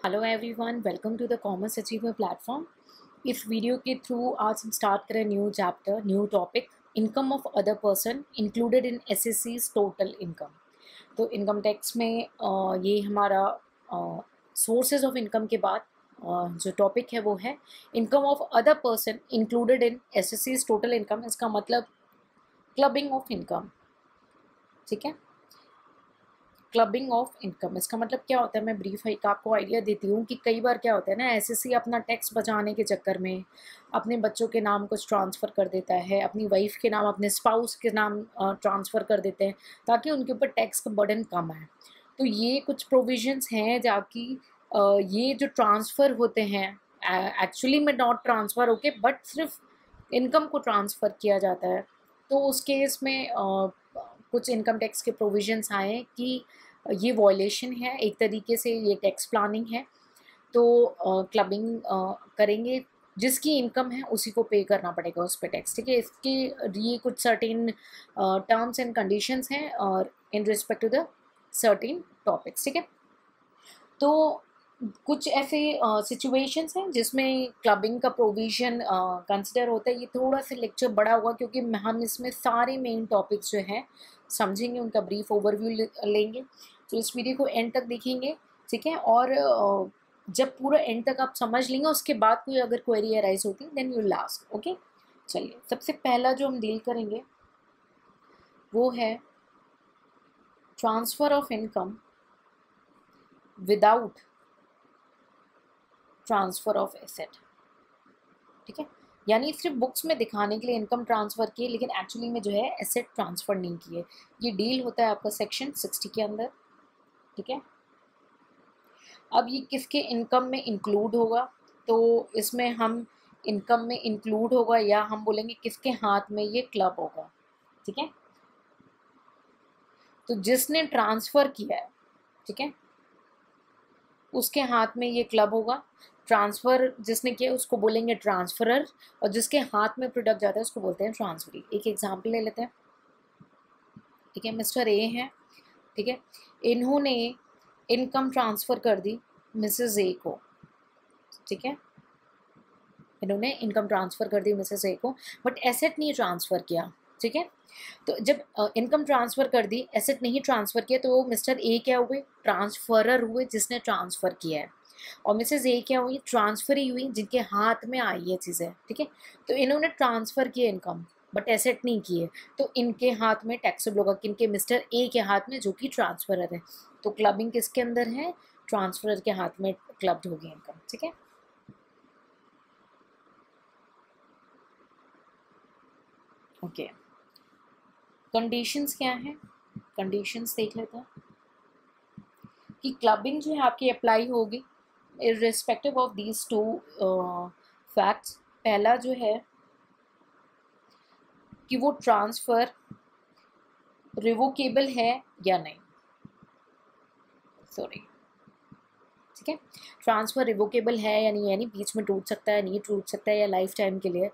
Hello everyone, welcome to the commerce achiever platform. इस video के through आज हम स्टार्ट करें new chapter, new topic, income of other person included in assessee's total income. तो income tax में ये हमारा सोर्सेज ऑफ इनकम के बाद जो टॉपिक है वो है income of other person included in assessee's total income. इसका मतलब क्लबिंग ऑफ इनकम। ठीक है, क्लबिंग ऑफ इनकम इसका मतलब क्या होता है, मैं ब्रीफ एक आपको आइडिया देती हूँ कि कई बार क्या होता है ना, एसएससी अपना टैक्स बचाने के चक्कर में अपने बच्चों के नाम कुछ ट्रांसफ़र कर देता है, अपनी वाइफ के नाम, अपने स्पाउस के नाम ट्रांसफ़र कर देते हैं ताकि उनके ऊपर टैक्स का बर्डन कम आए। तो ये कुछ प्रोविजंस हैं जाकि ये जो ट्रांसफ़र होते हैं एक्चुअली में नॉट ट्रांसफ़र होके बट सिर्फ इनकम को ट्रांसफ़र किया जाता है। तो उस केस में कुछ इनकम टैक्स के प्रोविजंस आए कि ये वॉयलेशन है, एक तरीके से ये टैक्स प्लानिंग है। तो क्लबिंग करेंगे, जिसकी इनकम है उसी को पे करना पड़ेगा उस पे टैक्स। ठीक है, इसके लिए कुछ सर्टेन टर्म्स एंड कंडीशंस हैं और in respect to the certain topics. ठीक है, तो कुछ ऐसे सिचुएशंस हैं जिसमें क्लबिंग का प्रोविज़न कंसिडर होता है। ये थोड़ा सा लेक्चर बड़ा होगा क्योंकि हम इसमें सारे मेन टॉपिक्स जो हैं समझेंगे, उनका ब्रीफ ओवरव्यू लेंगे। तो इस वीडियो को एंड तक देखेंगे। ठीक है, और जब पूरा एंड तक आप समझ लेंगे उसके बाद कोई अगर क्वेरी अराइज होती है then you will ask. Okay, चलिए सबसे पहला जो हम डील करेंगे वो है transfer of income without transfer of asset. ठीक है, यानी सिर्फ बुक्स में दिखाने के लिए इनकम ट्रांसफ़र किए लेकिन एक्चुअली में जो है एसेट ट्रांसफ़र नहीं किए। ये डील होता है आपका सेक्शन 60 के अंदर। ठीक है, अब ये किसके इनकम में इंक्लूड होगा, तो इसमें हम इनकम में इंक्लूड होगा या हम बोलेंगे किसके हाथ में ये क्लब होगा। ठीक है, तो जिसने ट्रांसफ़र किया है, ठीक है, उसके हाथ में ये क्लब होगा। ट्रांसफ़र जिसने किया उसको बोलेंगे ट्रांसफरर, और जिसके हाथ में प्रोडक्ट जाता है उसको बोलते हैं ट्रांसफरी। एक एग्जांपल ले लेते हैं। ठीक है, मिस्टर ए हैं। ठीक है, इन्होंने इनकम ट्रांसफ़र कर दी मिसेस ए को। ठीक है, इन्होंने इनकम ट्रांसफ़र कर दी मिसेस ए को बट एसेट नहीं ट्रांसफ़र किया। ठीक है, तो जब इनकम ट्रांसफ़र कर दी, एसेट नहीं ट्रांसफ़र किया, तो वो मिस्टर ए क्या हुए, ट्रांसफरर हुए जिसने ट्रांसफ़र किया है, और मिसेस ए क्या हुई, ट्रांसफरी हुई जिनके हाथ में आई ये चीज़ें। ठीक है, तो इन्होंने ट्रांसफ़र किया इनकम बट एसेट नहीं किए, तो इनके हाथ में टैक्सेबल होगा, किनके, मिस्टर ए के हाथ में जो कि ट्रांसफरर है। तो क्लबिंग किसके अंदर है, ट्रांसफरर के हाथ में क्लब्ड होगी इनकम। ठीक है, ओके, कंडीशंस क्या हैं, कंडीशंस देख लेते हैं कि क्लबिंग जो है आपकी अप्लाई होगी irrespective of these two facts. पहला जो है कि वो ट्रांसफ़र रिवोकेबल है या नहीं। सॉरी, ठीक है, ट्रांसफ़र रिवोकेबल है या नहीं, यानी बीच में टूट सकता है, नहीं टूट सकता है, या लाइफ टाइम के लिए,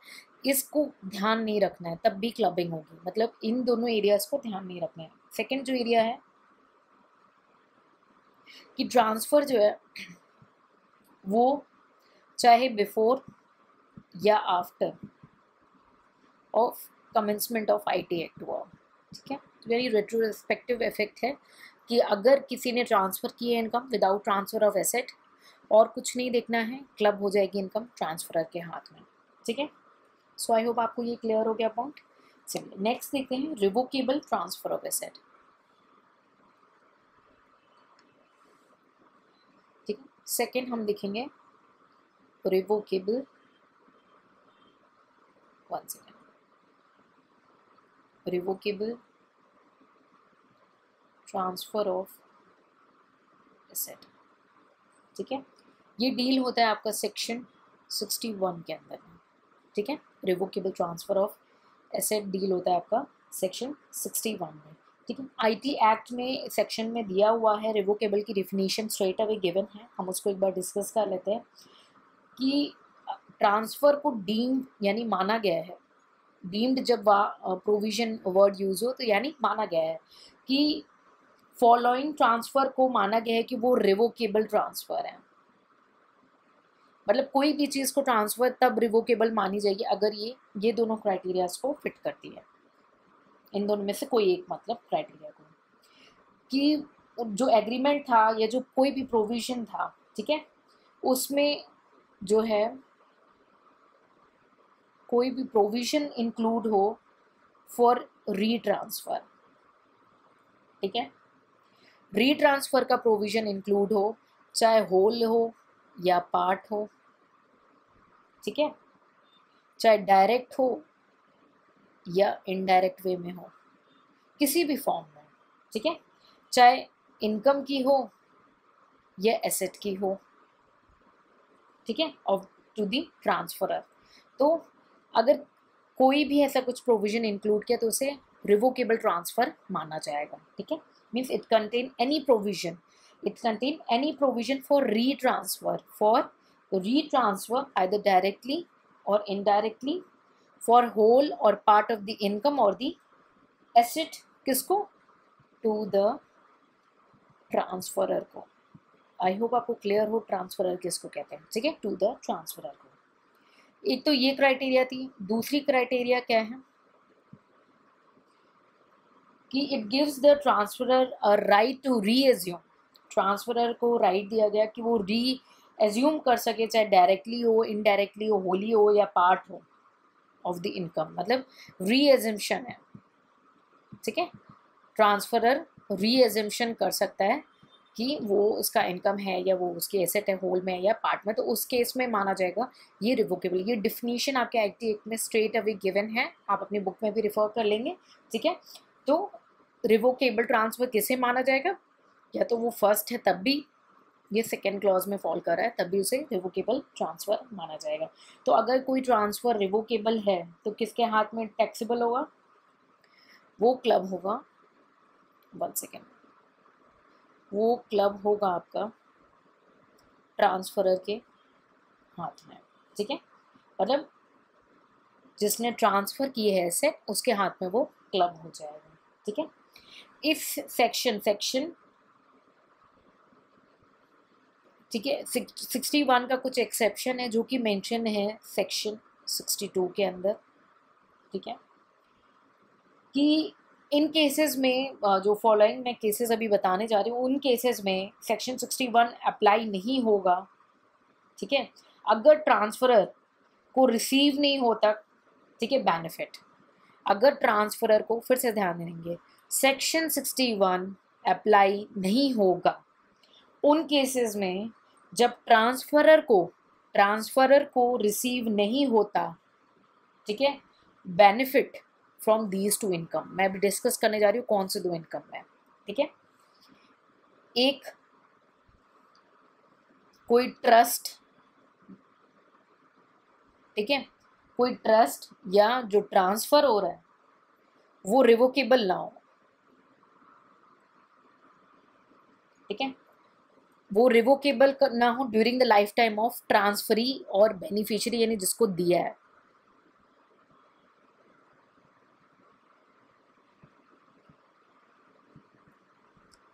इसको ध्यान नहीं रखना है तब भी क्लबिंग होगी। मतलब इन दोनों एरियाज़ को ध्यान नहीं रखना है। सेकेंड जो एरिया है कि ट्रांसफ़र जो है वो चाहे बिफोर या after of commencement of IT act हुआ। ठीक है, वेरी रेट्रोस्पेक्टिव इफेक्ट है कि अगर किसी ने ट्रांसफ़र की है income without transfer of asset और कुछ नहीं देखना है, क्लब हो जाएगी इनकम ट्रांसफरर के हाथ में। ठीक है, सो आई होप आपको ये क्लियर हो गया पॉइंट। चलिए नेक्स्ट देखते हैं रिवोकेबल ट्रांसफ़र ऑफ एसेट। ठीक है, सेकेंड हम देखेंगे revocable, one second, revocable transfer of asset. ठीक है, ये डील होता है आपका सेक्शन 61 के अंदर में। ठीक है, revocable transfer of asset deal होता है आपका सेक्शन 61 में। ठीक है, आईटी एक्ट में सेक्शन में दिया हुआ है, रिवोकेबल की डिफिनीशन स्ट्रेट अवे गिवन है, हम उसको एक बार डिस्कस कर लेते हैं कि ट्रांसफ़र को डीम्ड यानी माना गया है। डीम्ड जब प्रोविजन वर्ड यूज़ हो तो यानी माना गया है कि फॉलोइंग ट्रांसफ़र को माना गया है कि वो रिवोकेबल ट्रांसफ़र है। मतलब कोई भी चीज़ को ट्रांसफ़र तब रिवोकेबल मानी जाएगी अगर ये दोनों क्राइटेरियाज को फिट करती है, इन दोनों में से कोई एक मतलब क्राइटेरिया को, कि जो एग्रीमेंट था या जो कोई भी प्रोविज़न था, ठीक है, उसमें जो है कोई भी प्रोविज़न इंक्लूड हो फॉर रीट्रांसफ़र, ठीक है, रीट्रांसफ़र का प्रोविज़न इंक्लूड हो, चाहे होल हो या पार्ट हो, ठीक है, चाहे डायरेक्ट हो या इनडायरेक्ट वे में हो, किसी भी फॉर्म में, ठीक है, चाहे इनकम की हो या एसेट की हो, ठीक है, ऑफ टू दी ट्रांसफरर। तो अगर कोई भी ऐसा कुछ प्रोविजन इंक्लूड किया तो उसे रिवोकेबल ट्रांसफ़र माना जाएगा, ठीक है, means it contain any provision for retransfer either directly or indirectly for whole or part of the income or the asset, किसको, टू द ट्रांसफरर को। आई होप आपको क्लियर हो ट्रांसफरर किसको कहते हैं, ठीक है, टू द ट्रांसफरर को। एक तो ये क्राइटेरिया थी। दूसरी क्राइटेरिया क्या है कि it gives the transferor a right to reassume, transferor को राइट दिया गया कि वो री एज्यूम कर सके, चाहे डायरेक्टली हो, इनडायरेक्टली हो, होली हो या पार्ट हो ऑफ द इनकम, मतलब रीएजम्पशन है, ठीक है, ट्रांसफरर रीएजम्पशन कर सकता है कि वो उसका इनकम है या वो उसकी एसेट है, होल में या पार्ट में, तो उस केस में माना जाएगा ये रिवोकेबल। ये डिफिनीशन आपके आईटी एक्ट में स्ट्रेट अवे गिवन है, आप अपनी बुक में भी रिफर कर लेंगे, ठीक है। तो रिवोकेबल ट्रांसफर किसे माना जाएगा, या तो वो फर्स्ट है तब भी ये सेकेंड क्लॉज में फॉल कर रहा है तब भी उसे रिवोकेबल ट्रांसफ़र माना जाएगा। तो अगर कोई ट्रांसफ़र रिवोकेबल है तो किसके हाथ में टैक्सेबल होगा, वो क्लब होगा, 1 सेकेंड, वो क्लब होगा आपका ट्रांसफरर के हाथ में, ठीक है, मतलब जिसने ट्रांसफ़र की है एसेट उसके हाथ में वो क्लब हो जाएगा, ठीक है। इस सेक्शन ठीक है 61 का कुछ एक्सेप्शन है जो कि मेंशन है सेक्शन 62 के अंदर, ठीक है, कि इन केसेस में जो फॉलोइंग मैं केसेस अभी बताने जा रही हूँ उन केसेस में सेक्शन 61 अप्लाई नहीं होगा, ठीक है, अगर ट्रांसफरर को रिसीव नहीं होता, ठीक है, बेनिफिट, अगर ट्रांसफरर को, फिर से ध्यान देंगे, सेक्शन 61 अप्लाई नहीं होगा उन केसेस में जब ट्रांसफरर को रिसीव नहीं होता, ठीक है, benefit from these two income. मैं अभी डिस्कस करने जा रही हूँ कौन से दो इनकम में, ठीक है। एक, कोई ट्रस्ट, ठीक है, कोई ट्रस्ट या जो ट्रांसफर हो रहा है वो रिवोकेबल ना हो, ठीक है, वो रिवोकेबल ना हो during the life time of transferee और बेनिफिशियरी, यानी जिसको दिया है,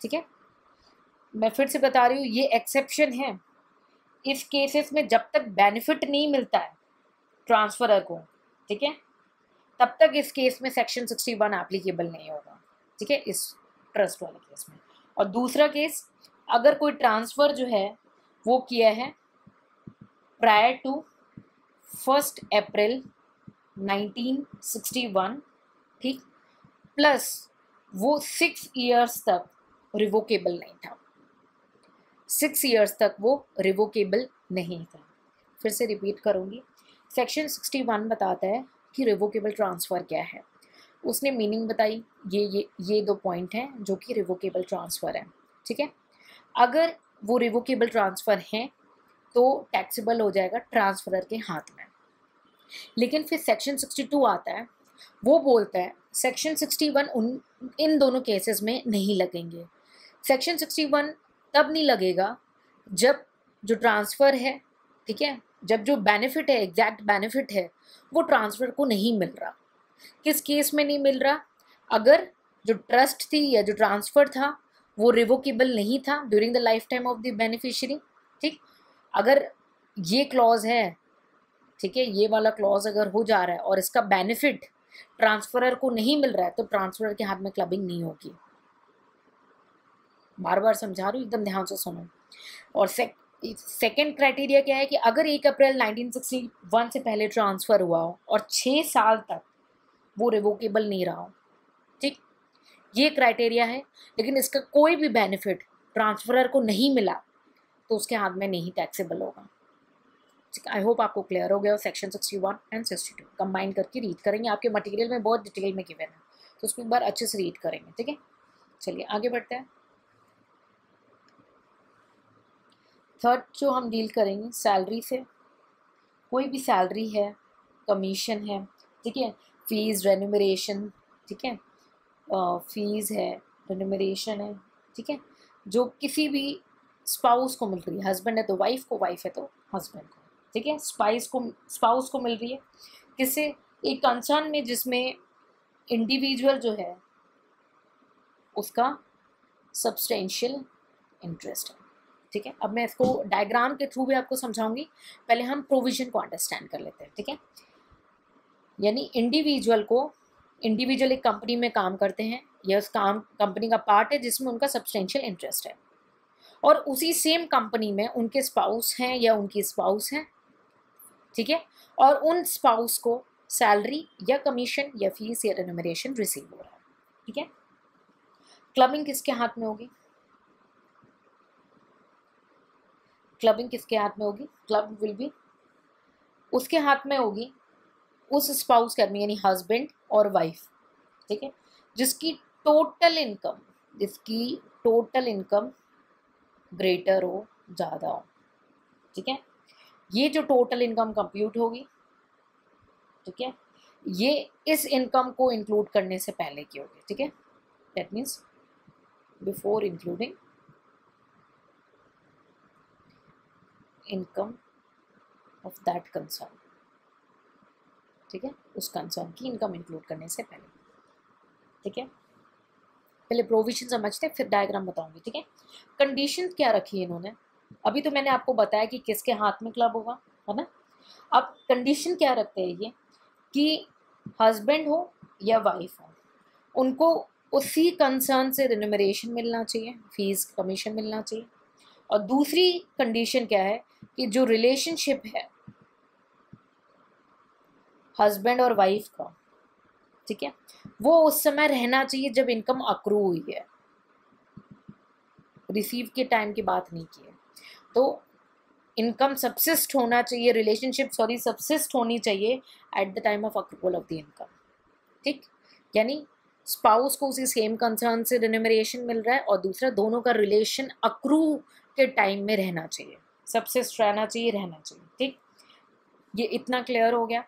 ठीक है। मैं फिर से बता रही हूँ ये एक्सेप्शन है इस केसेस में जब तक बेनिफिट नहीं मिलता है ट्रांसफरर को, ठीक है, तब तक इस केस में सेक्शन 61 एप्लीकेबल नहीं होगा, ठीक है, इस ट्रस्ट वाले केस में। और दूसरा केस, अगर कोई ट्रांसफ़र जो है वो किया है प्रायर टू 1 अप्रैल 1961, ठीक, प्लस वो 6 ईयर्स तक रिवोकेबल नहीं था, 6 ईयर्स तक वो रिवोकेबल नहीं था। फिर से रिपीट करूँगी, सेक्शन 61 बताता है कि रिवोकेबल ट्रांसफ़र क्या है, उसने मीनिंग बताई, ये 2 पॉइंट हैं जो कि रिवोकेबल ट्रांसफ़र है, ठीक है। अगर वो रिवोकेबल ट्रांसफ़र हैं तो टैक्सेबल हो जाएगा ट्रांसफरर के हाथ में। लेकिन फिर सेक्शन 62 आता है, वो बोलता है सेक्शन 61 इन दोनों केसेस में नहीं लगेंगे। सेक्शन 61 तब नहीं लगेगा जब जो ट्रांसफ़र है, ठीक है, जब जो बेनिफिट है, एग्जैक्ट बेनिफिट है, वो ट्रांसफ़र को नहीं मिल रहा। किस केस में नहीं मिल रहा, अगर जो ट्रस्ट थी या जो ट्रांसफ़र था वो रिवोकेबल नहीं था during the life time of the beneficiary, ठीक, अगर ये क्लॉज है, ठीक है, ये वाला क्लॉज अगर हो जा रहा है और इसका बेनिफिट ट्रांसफरर को नहीं मिल रहा है तो ट्रांसफरर के हाथ में क्लबिंग नहीं होगी। बार बार समझा रही हूँ, एकदम ध्यान से सुनो। और सेकेंड क्राइटेरिया क्या है कि अगर 1 अप्रैल 1961 से पहले ट्रांसफ़र हुआ हो और 6 साल तक वो रिवोकेबल नहीं रहा हो, ठीक, ये क्राइटेरिया है। लेकिन इसका कोई भी बेनिफिट ट्रांसफरर को नहीं मिला तो उसके हाथ में नहीं टैक्सेबल होगा। आई होप आपको क्लियर हो गया। सेक्शन 61 एंड 62 कंबाइन करके रीड करेंगे, आपके मटेरियल में बहुत डिटेल में गिवन है, तो उसको एक बार अच्छे से रीड करेंगे, ठीक है। चलिए आगे बढ़ते हैं। थर्ड जो हम डील करेंगे सैलरी से। कोई भी सैलरी है, कमीशन है, ठीक है, फीस, रेन्यूमरेशन, ठीक है, फीस है, रेन्यूमरेशन है, ठीक है, जो किसी भी स्पाउस को मिल रही है, हस्बैंड है तो वाइफ को, वाइफ है तो हस्बैंड को, ठीक है, स्पाउस को मिल रही है, किससे, एक कंसर्न में जिसमें इंडिविजुअल जो है उसका सब्सटेंशियल इंटरेस्ट है, ठीक है। अब मैं इसको डायग्राम के थ्रू भी आपको समझाऊंगी, पहले हम प्रोविजन को अंडरस्टैंड कर लेते हैं, ठीक है। यानी इंडिविजुअल एक कंपनी में काम करते हैं, यह उस कंपनी का पार्ट है जिसमें उनका सब्सटेंशियल इंटरेस्ट है, और उसी सेम कंपनी में उनके स्पाउस हैं या उनकी स्पाउस हैं, ठीक है, और उन स्पाउस को सैलरी या कमीशन या फीस या रेन्यूमरेशन रिसीव हो रहा है, ठीक है। क्लबिंग किसके हाथ में होगी? क्लबिंग किसके हाथ में होगी? क्लब विल बी उसके हाथ में होगी उस स्पाउस के आदमी यानी हस्बैंड और वाइफ, ठीक है, जिसकी टोटल इनकम ग्रेटर हो, ज़्यादा हो, ठीक है। ये जो टोटल इनकम कंप्यूट होगी, ठीक है, ये इस इनकम को इंक्लूड करने से पहले की होगी, ठीक है, that means before including income of that concern, ठीक है, उस कंसर्न की इनकम इंक्लूड करने से पहले, ठीक है। पहले प्रोविजन समझते हैं फिर डायग्राम बताऊंगी, ठीक है। कंडीशन क्या रखी है इन्होंने? अभी तो मैंने आपको बताया कि किसके हाथ में क्लब होगा, है ना। अब कंडीशन क्या रखते हैं ये कि हस्बैंड हो या वाइफ हो, उनको उसी कंसर्न से रिन्यूमरेशन मिलना चाहिए, फीस कमीशन मिलना चाहिए। और दूसरी कंडीशन क्या है कि जो रिलेशनशिप है हस्बैंड और वाइफ का, ठीक है, वो उस समय रहना चाहिए जब इनकम अक्रू हुई है, रिसीव के टाइम की बात नहीं की है। तो इनकम सब्सिस्ट होना चाहिए, रिलेशनशिप सब्सिस्ट होनी चाहिए at the time of accrual of the income, ठीक। यानी स्पाउस को उसी सेम कंसर्न से रिन्यूमरेशन मिल रहा है और दूसरा दोनों का रिलेशन अक्रू के टाइम में रहना चाहिए, सब्सिस्ट रहना चाहिए, ठीक। ये इतना क्लियर हो गया।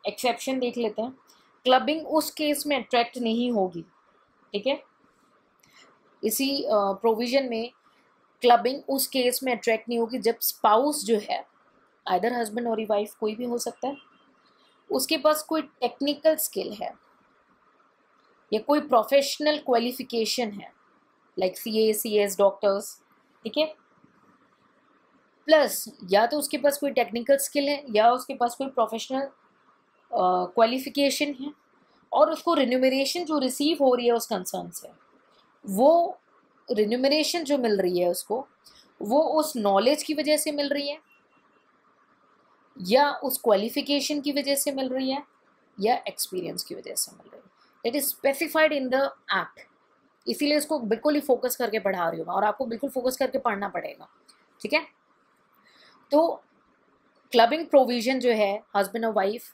एक्सेप्शन देख लेते हैं। क्लबिंग उस केस में अट्रैक्ट नहीं होगी, ठीक है, इसी प्रोविजन में क्लबिंग उस केस में अट्रैक्ट नहीं होगी जब स्पाउस जो है, आइदर हस्बैंड और वाइफ कोई भी हो सकता है, उसके पास कोई टेक्निकल स्किल है या कोई प्रोफेशनल क्वालिफिकेशन है, लाइक CA CS डॉक्टर्स, ठीक है, प्लस या तो उसके पास कोई टेक्निकल स्किल है या उसके पास कोई प्रोफेशनल क्वालिफिकेशन है, और उसको रिन्यूमरेशन जो रिसीव हो रही है उस कंसर्न से, वो रिन्यूमरेशन जो मिल रही है उसको, वो उस नॉलेज की वजह से मिल रही है या उस क्वालिफिकेशन की वजह से मिल रही है या एक्सपीरियंस की वजह से मिल रही है, that is specified in the act. इसीलिए इसको बिल्कुल ही फोकस करके पढ़ा रही हूँ और आपको बिल्कुल फोकस करके पढ़ना पड़ेगा, ठीक है। तो क्लबिंग प्रोविजन जो है हस्बैंड और वाइफ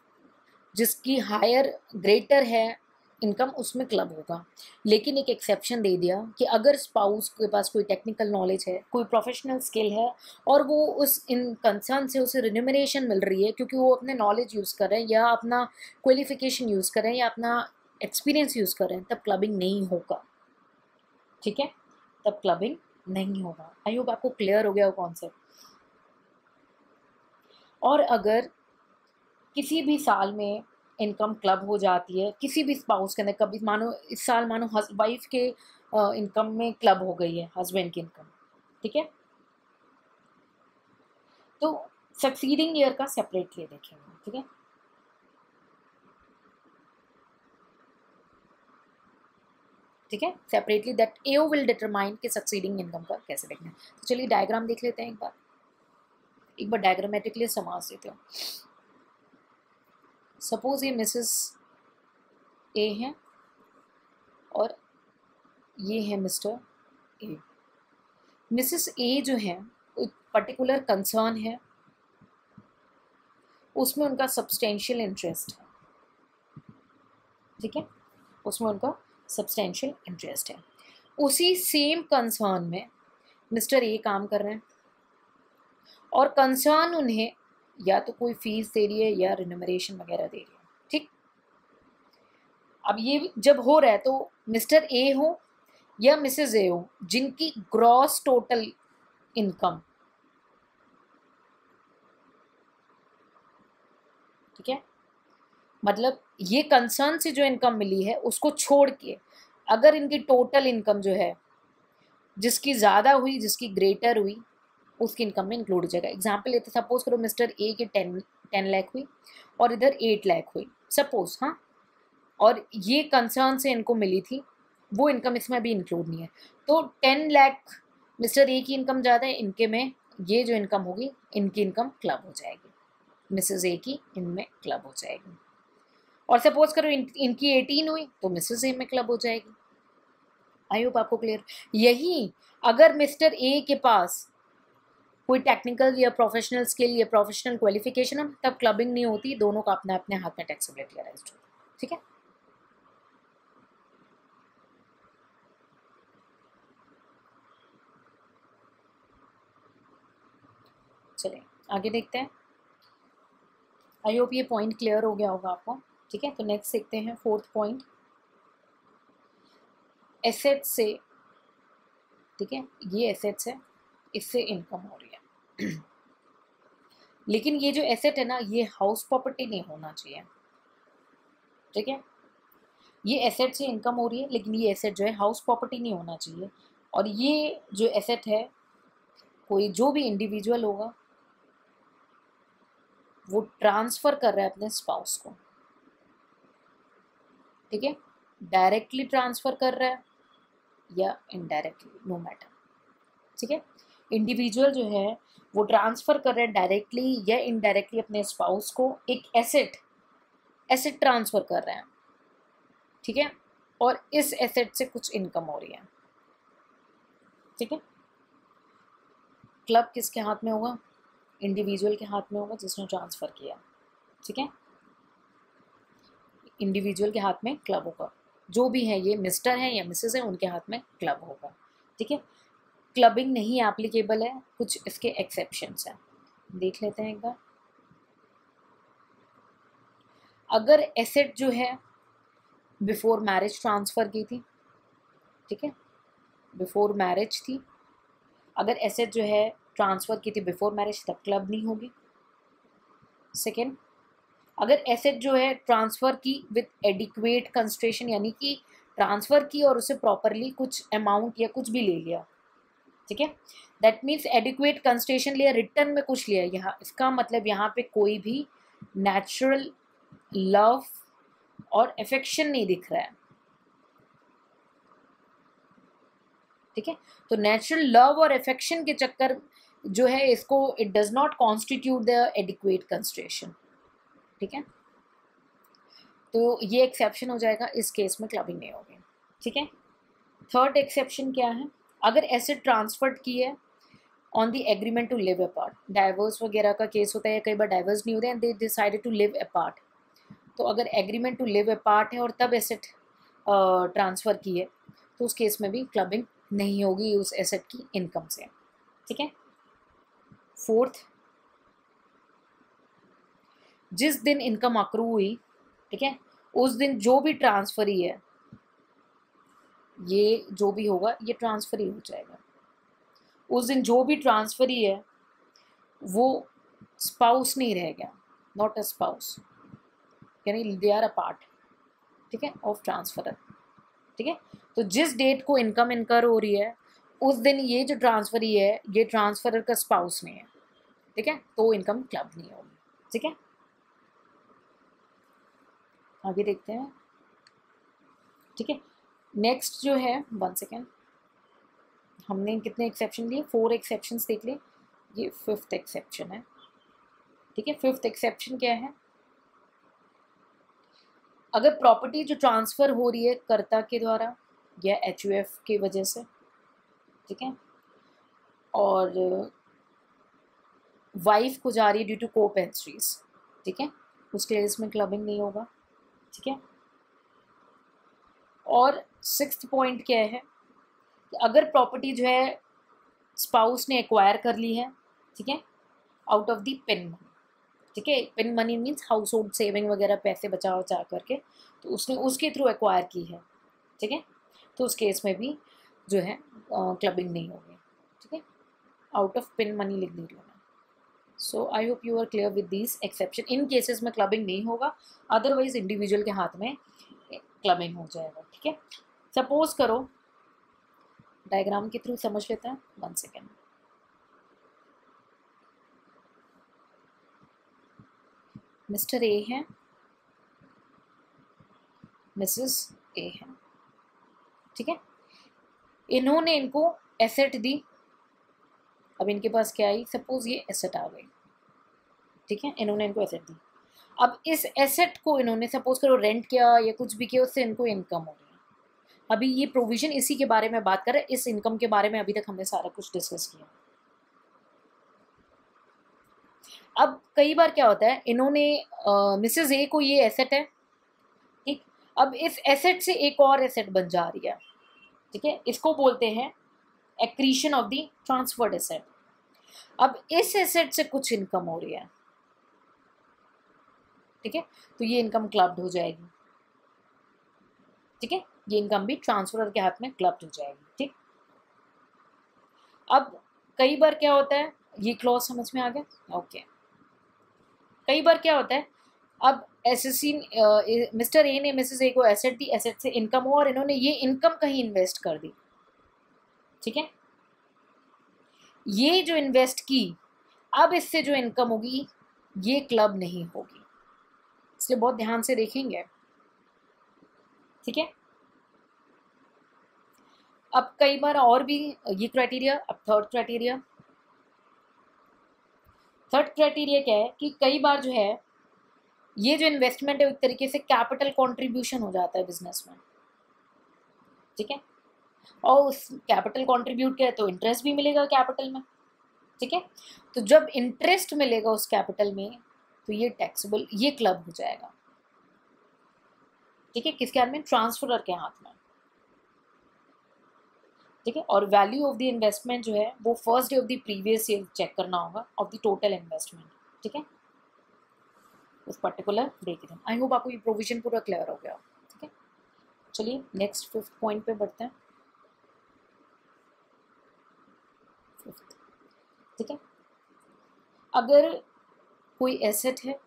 जिसकी हायर ग्रेटर है इनकम, उसमें क्लब होगा। लेकिन एक एक्सेप्शन दे दिया कि अगर स्पाउस के पास कोई टेक्निकल नॉलेज है, कोई प्रोफेशनल स्किल है और वो उस इन कंसर्न से उसे रिन्यूमरेशन मिल रही है क्योंकि वो अपने नॉलेज यूज़ कर रहे हैं या अपना क्वालिफिकेशन यूज़ कर रहे हैं या अपना एक्सपीरियंस यूज़ कर रहे हैं, तब क्लबिंग नहीं होगा, ठीक है, तब क्लबिंग नहीं होगा। आई होप आपको क्लियर हो गया वो कॉन्सेप्ट। और अगर किसी भी साल में इनकम क्लब हो जाती है किसी भी स्पाउस के अंदर, कभी मानो इस साल मानो वाइफ के इनकम में क्लब हो गई है हस्बैंड की इनकम, ठीक है, तो सक्सीडिंग ईयर का सेपरेटली देखेंगे, ठीक है। ठीक है, separately that AO will determine कि सक्सीडिंग इनकम का कैसे देखना है। तो चलिए डायग्राम देख लेते हैं एक बार डायग्रामेटिकली समझ देते हो। सपोज ये मिसेस ए है और ये है मिस्टर ए। मिसेस ए जो है एक पर्टिकुलर कंसर्न है, उसमें उनका सब्सटेंशियल इंटरेस्ट है, ठीक है, उसमें उनका सब्सटेंशियल इंटरेस्ट है। उसी सेम कंसर्न में मिस्टर ए काम कर रहे हैं और कंसर्न उन्हें या तो कोई फीस दे रही है या रिन्यूमरेशन वगैरह दे रही है, ठीक। अब ये जब हो रहा है तो मिस्टर ए हो या मिसेस ए हो, जिनकी ग्रॉस टोटल इनकम, ठीक है, मतलब ये कंसर्न से जो इनकम मिली है उसको छोड़ के अगर इनकी टोटल इनकम जो है जिसकी ज़्यादा हुई, जिसकी ग्रेटर हुई, उसकी इनकम में इंक्लूड हो जाएगा। एग्जाम्पल लेते, सपोज करो मिस्टर ए की 10 लाख हुई और इधर 8 लाख हुई, सपोज, हाँ, और ये कंसर्न से इनको मिली थी, वो इनकम इसमें भी इंक्लूड नहीं है। तो 10 लाख मिस्टर ए की इनकम ज़्यादा है, इनके में ये जो इनकम होगी इनकी इनकम क्लब हो जाएगी, मिसेस ए की इनमें क्लब हो जाएगी। और सपोज करो इनकी 18 हुई तो मिसेस ए में क्लब हो जाएगी। आई होप आपको क्लियर। यही अगर मिस्टर ए के पास कोई टेक्निकल या प्रोफेशनल स्किल या प्रोफेशनल क्वालिफिकेशन है तब क्लबिंग नहीं होती, दोनों का अपने अपने हाथ में टैक्सेबिलिटी अरेस्ट होती है, ठीक है। चलिए आगे देखते हैं। आई होप ये पॉइंट क्लियर हो गया होगा आपको, ठीक है। तो नेक्स्ट देखते हैं 4th पॉइंट, एसेट से, ठीक है, ये एसेट्स है, इससे इनकम हो रही है लेकिन ये जो एसेट है ना, ये हाउस प्रॉपर्टी नहीं होना चाहिए, ठीक है। ये एसेट से इनकम हो रही है लेकिन ये एसेट जो है हाउस प्रॉपर्टी नहीं होना चाहिए। और ये जो एसेट है कोई जो भी इंडिविजुअल होगा वो ट्रांसफ़र कर रहा है अपने स्पाउस को, ठीक है, डायरेक्टली ट्रांसफ़र कर रहा है या इनडायरेक्टली, नो मैटर, ठीक है। इंडिविजुअल जो है वो ट्रांसफ़र कर रहे हैं डायरेक्टली या इनडायरेक्टली अपने स्पाउस को एक एसेट ट्रांसफ़र कर रहे हैं, ठीक है, और इस एसेट से कुछ इनकम हो रही है, ठीक है। क्लब किसके हाथ में होगा? इंडिविजुअल के हाथ में होगा जिसने ट्रांसफ़र किया, ठीक है। इंडिविजुअल के हाथ में क्लब होगा, जो भी है, ये मिस्टर है या मिसेस है, उनके हाथ में क्लब होगा, ठीक है। क्लबिंग नहीं एप्लीकेबल है, कुछ इसके एक्सेप्शंस हैं, देख लेते हैं एक बार। अगर एसेट जो है बिफोर मैरिज ट्रांसफ़र की थी, ठीक है, बिफोर मैरिज थी, अगर एसेट जो है ट्रांसफ़र की थी बिफोर मैरिज तब क्लब नहीं होगी। सेकेंड, अगर एसेट जो है ट्रांसफ़र की विद एडिक्वेट कंस्ट्रेशन, यानी कि ट्रांसफ़र की और उसे प्रॉपरली कुछ अमाउंट या कुछ भी ले लिया, ठीक है, दैट मीन्स एडिक्वेट कंस्ट्रेशन लिया, रिटर्न में कुछ लिया, यहाँ इसका मतलब यहाँ पे कोई भी नेचुरल लव और अफेक्शन नहीं दिख रहा है, ठीक है। तो नेचुरल लव और अफेक्शन के चक्कर जो है इसको it does not constitute the adequate concentration, ठीक है। तो ये एक्सेप्शन हो जाएगा, इस केस में क्लबिंग नहीं होगी, ठीक है। थर्ड एक्सेप्शन क्या है? अगर एसेट ट्रांसफर्ड की है on the agreement to live apart, divorce वगैरह का केस होता है, कई बार डाइवर्स नहीं होते हैं, they decided to live apart, तो अगर एग्रीमेंट टू लिव अपार्ट है और तब एसेट ट्रांसफ़र की है तो उस केस में भी क्लबिंग नहीं होगी उस एसेट की इनकम से, ठीक है। फोर्थ, जिस दिन इनकम अक्रू हुई, ठीक है, उस दिन जो भी ट्रांसफर ही है, ये जो भी होगा ये ट्रांसफर ही हो जाएगा। उस दिन जो भी ट्रांसफर ही है वो स्पाउस नहीं रह गया, नॉट अ स्पाउस, यानी दे आर अ पार्ट, ठीक है, ऑफ ट्रांसफर, ठीक है। तो जिस डेट को इनकम इनकर हो रही है उस दिन ये जो ट्रांसफर ही है ये ट्रांसफरर का स्पाउस नहीं है, ठीक है, तो इनकम क्लब नहीं होगी। ठीक है, आगे देखते हैं। ठीक है, नेक्स्ट जो है, 1 सेकेंड, हमने कितने एक्सेप्शन लिए, 4 एक्सेप्शंस देख लिए, ये 5th एक्सेप्शन है। ठीक है, 5th एक्सेप्शन क्या है, अगर प्रॉपर्टी जो ट्रांसफ़र हो रही है कर्ता के द्वारा या HUF की वजह से, ठीक है, और वाइफ को जा रही है ड्यू टू को-पेंस्ट्रीज, ठीक है, उसके लिए इसमें क्लबिंग नहीं होगा। ठीक है, और 6th पॉइंट क्या है कि अगर प्रॉपर्टी जो है स्पाउस ने एक्वायर कर ली है, ठीक है, out of the pin money. ठीक है, pin money means house hold saving वगैरह, पैसे बचा बचा करके, तो उसने उसके थ्रू एक्वायर की है। ठीक है, तो उस केस में भी जो है क्लबिंग नहीं होगी। ठीक है, आउट ऑफ पिन मनी लिख दी मैं। So I hope you are clear with this exception. In cases में क्लबिंग नहीं होगा, अदरवाइज इंडिविजुअल के हाथ में क्लबिंग हो जाएगा। ठीक है, सपोज करो, डायग्राम के थ्रू समझ लेते हैं, 1 सेकेंड। मिस्टर ए है, मिसेस ए है। ठीक है, इन्होंने इनको एसेट दी, अब इनके पास क्या आई, सपोज ये एसेट आ गई। ठीक है, इन्होंने इनको एसेट दी, अब इस एसेट को इन्होंने सपोज करो रेंट किया या कुछ भी किया, उससे इनको इनकम हो रही है। अभी ये प्रोविजन इसी के बारे में बात कर रहे हैं, इस इनकम के बारे में अभी तक हमने सारा कुछ डिस्कस किया। अब कई बार क्या होता है, इन्होंने मिसेस ए को ये एसेट है, ठीक, अब इस एसेट से एक और एसेट बन जा रही है। ठीक है, इसको बोलते हैं accretion of the transferred asset. अब इस एसेट से कुछ इनकम हो रही है। ठीक है, तो ये इनकम क्लब्ड हो जाएगी। ठीक है, ये इनकम भी ट्रांसफरर के हाथ में क्लब्ड हो जाएगी। ठीक, अब कई बार क्या होता है, ये क्लॉज समझ में आ गया? ओके। कई बार क्या होता है, अब एसएससी मिस्टर ए ने मिसेस ए को एसेट दी, एसेट से इनकम हो और इन्होंने ये इनकम कहीं इन्वेस्ट कर दी। ठीक है, ये जो इन्वेस्ट की, अब इससे जो इनकम होगी ये क्लब नहीं होगी, इसलिए बहुत ध्यान से देखेंगे। ठीक है, अब कई बार और भी ये क्राइटेरिया, अब थर्ड क्राइटेरिया क्या है कि कई बार जो है ये जो इन्वेस्टमेंट है एक तरीके से कैपिटल कंट्रीब्यूशन हो जाता है बिजनेस में। ठीक है, और उस कैपिटल कंट्रीब्यूट किया तो इंटरेस्ट भी मिलेगा कैपिटल में। ठीक है, तो जब इंटरेस्ट मिलेगा उस कैपिटल में तो ये टैक्सेबल, ये क्लब हो जाएगा। ठीक है, किसके हाथ में? ट्रांसफरर के हाथ में। ठीक है, और वैल्यू ऑफ द इन्वेस्टमेंट जो है वो first day of the previous year check करना होगा ऑफ द टोटल इन्वेस्टमेंट। ठीक है, उस पर्टिकुलर डे के दिन। आई होप आपको ये प्रोविजन पूरा क्लियर हो गया। ठीक है, चलिए नेक्स्ट 5th पॉइंट पे बढ़ते हैं। 5th, ठीक है, अगर कोई एसेट है,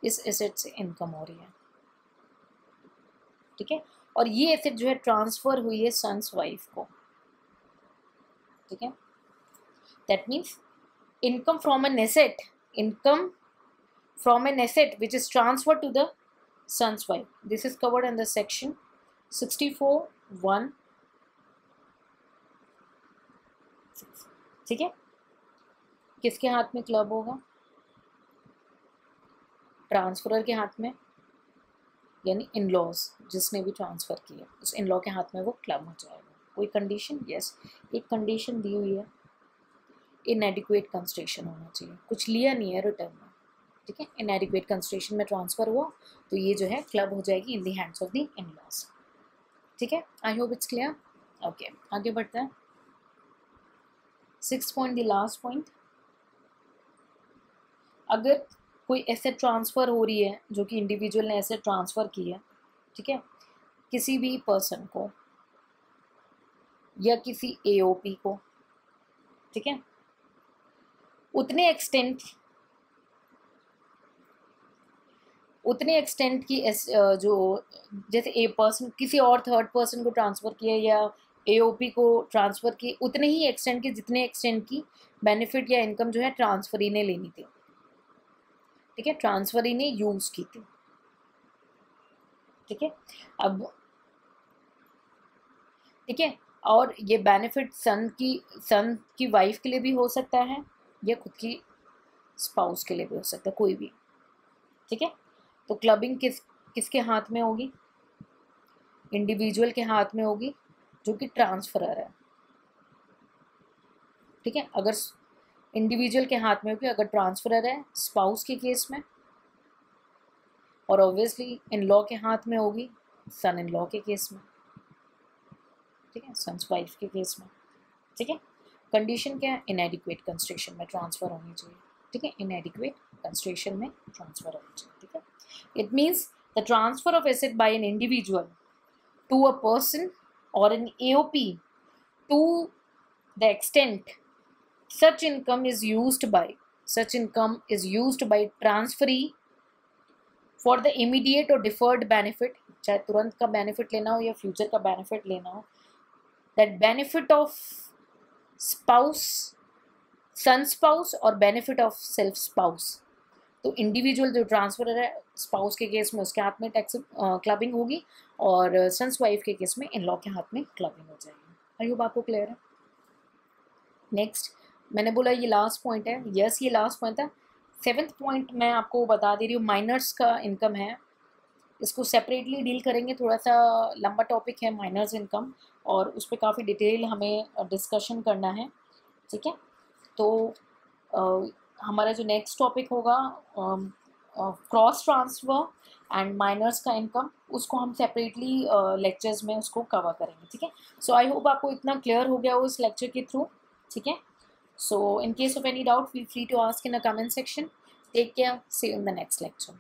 इस एसेट से इनकम हो रही है, ठीक है, और ये एसेट जो है ट्रांसफर हुई है सन्स वाइफ को। ठीक है, that means income from an asset, income from an asset which is transferred to the son's wife. This is covered under section 64(1). ठीक है, किसके हाथ में क्लब होगा? ट्रांसफरर के हाथ में, यानी इन लॉज जिसने भी ट्रांसफ़र किया उस इन लॉ के हाथ में वो क्लब हो जाएगा। कोई कंडीशन? यस, एक कंडीशन दी हुई है, इनएडिक्वेट कंस्ट्रेशन होना चाहिए, कुछ लिया नहीं है रिटर्न में। ठीक है, इनएडिक्वेट कंस्ट्रेशन में ट्रांसफ़र हुआ तो ये जो है क्लब हो जाएगी in the hands of the in laws. ठीक है, I hope it's clear. Okay, आगे बढ़ते हैं। 6th point, the last point, अगर कोई एसेट ट्रांसफ़र हो रही है जो कि इंडिविजुअल ने एसेट ट्रांसफ़र की है, ठीक है, किसी भी पर्सन को या किसी AOP को, ठीक है, उतने एक्सटेंट की जो जैसे ए पर्सन किसी और थर्ड पर्सन को ट्रांसफ़र किया या AOP को ट्रांसफ़र की उतने ही एक्सटेंड की जितने एक्सटेंड की बेनिफिट या इनकम जो है ट्रांसफरी ने लेनी थी, ठीक है, ट्रांसफरी ने यूज़ की थी, ठीक है। अब ठीक है, और ये बेनिफिट सन की वाइफ के लिए भी हो सकता है या खुद की स्पाउस के लिए भी हो सकता है, कोई भी, ठीक है। तो क्लबिंग किसके हाथ में होगी? इंडिविजुअल के हाथ में होगी जो कि ट्रांसफरर है, ठीक है। अगर इंडिविजुअल के हाथ में होगी, अगर ट्रांसफरर है स्पाउस के केस में, और ऑब्वियसली इन लॉ के हाथ में होगी सन इन लॉ के केस में, ठीक है, सन्स वाइफ के केस में, ठीक है। कंडीशन क्या है? इनएडिक्वेट कंस्ट्रक्शन में ट्रांसफर होनी चाहिए, ठीक है, इनएडिक्वेट कंस्ट्रक्शन में ट्रांसफर होनी चाहिए, ठीक है। It means the transfer of asset by an individual to a person और an AOP to the extent such income is used by transferee for the immediate or deferred benefit, चाहे तुरंत का benefit लेना हो या फ्यूचर का benefit लेना हो, that benefit of spouse, son spouse और बेनिफिट ऑफ सेल्फ स्पाउस। तो इंडिविजुअल जो ट्रांसफर है स्पाउस के केस में उसके हाथ में टैक्स क्लबिंग होगी, और सन्स वाइफ के केस में इन लॉ के हाथ में क्लबिंग हो जाएगी। आई होप आपको क्लियर है। नेक्स्ट मैंने बोला ये लास्ट पॉइंट है, यस ये लास्ट पॉइंट था। 7th पॉइंट मैं आपको बता दे रही हूँ, माइनर्स का इनकम है, इसको सेपरेटली डील करेंगे, थोड़ा सा लंबा टॉपिक है माइनर्स इनकम, और उस पर काफ़ी डिटेल हमें डिस्कशन करना है, ठीक है। तो हमारा जो नेक्स्ट टॉपिक होगा क्रॉस ट्रांसफ़र एंड माइनर्स का इनकम, उसको हम सेपरेटली लेक्चर्स में उसको कवर करेंगे, ठीक है। सो आई होप आपको इतना क्लियर हो गया हो इस लेक्चर के थ्रू, ठीक है। So in case of any doubt, feel free to ask in the comment section. Take care. See you in the next lecture.